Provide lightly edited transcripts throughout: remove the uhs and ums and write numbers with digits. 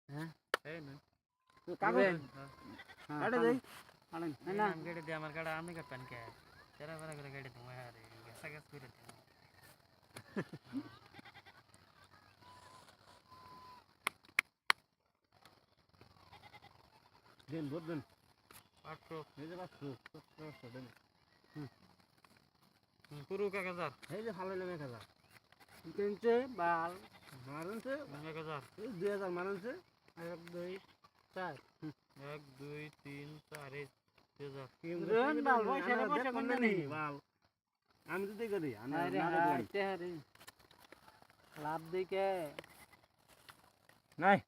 হ্যাঁ এই নে কাগজ হ্যাঁ কাটে দেই আনেন না আমি কেটে দিই আমার কাটা আমি কাটবেন কে তেরা বেলা করে কেটে দিই আরে গ্যাস গ্যাস করে দিই দেন ভোট দেন পাট্রো এই যে বাস দেন পুরো কাগজার এই যে ভালো লাগে কাজা কিনছে বাল মারনছে 1000 এই 2000 মারনছে 1 2 4 1 2 3 4 2000 রেন বাল পয়সা পয়সা কোন নেই বাল আমি তো দেখে দিই না আইতে হারি লাভ দিকে নাই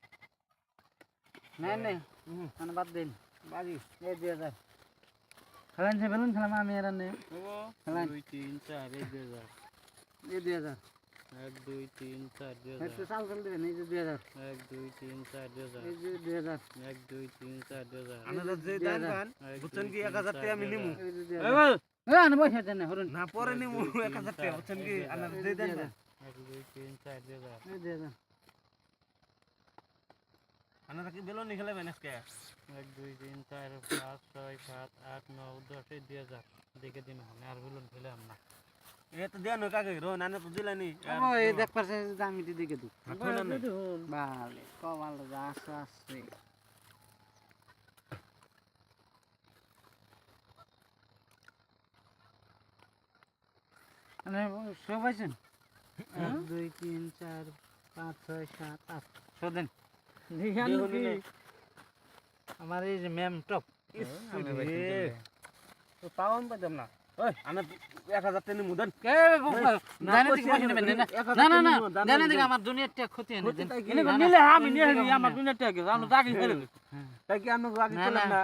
নাই নাই মানে বাদ দিন বাজি এই 2000 খেলেন সে বেলুন খেলাম আমি এর নে খেলেন 2 3 4 এই 2000 এই 2000 1 2 3 4 2000 একটু চাল চাল দিবেন এই যে 2000 1 2 3 4 2000 এই যে 2000 1 2 3 4 2000 আপনারা যে দান পান বুঝছেন কি 1000 টাকা আমি নিমু এই বল হ্যাঁ না পয়সা দেন হরুন না পরে নিমু 1000 টাকা বুঝছেন কি আপনারা যে দান পান 1 2 3 4 2000 এই 2000 আপনারা কি বেলুন নি খেলাবেন আজকে 1 2 3 4 5 6 7 8 9 10 এই 2000 দেখে দিন আমি আর বলুন ফেলে আমরা এ তো দেন কাকে রো নানা তো দিলানি ও এই দেখ পারছে আমি দিকে দি ভালো ভালো কমাল গাছ আছে মানে সব আছেন 1 2 3 4 5 6 7 8 শোনেন আমার এই যে ম্যাম টপ তো পাওন পাইতাম না ওই আমি 1000 টাকা নিমু দেন না না না জানেন দিকে আমার দুনিয়ার টাকা ক্ষতি হয় না নিলে আমি নিয়ে আমার দুনিয়ার টাকা আমরা জাগি ফেলে তাই কি আমরা জাগি চলেন না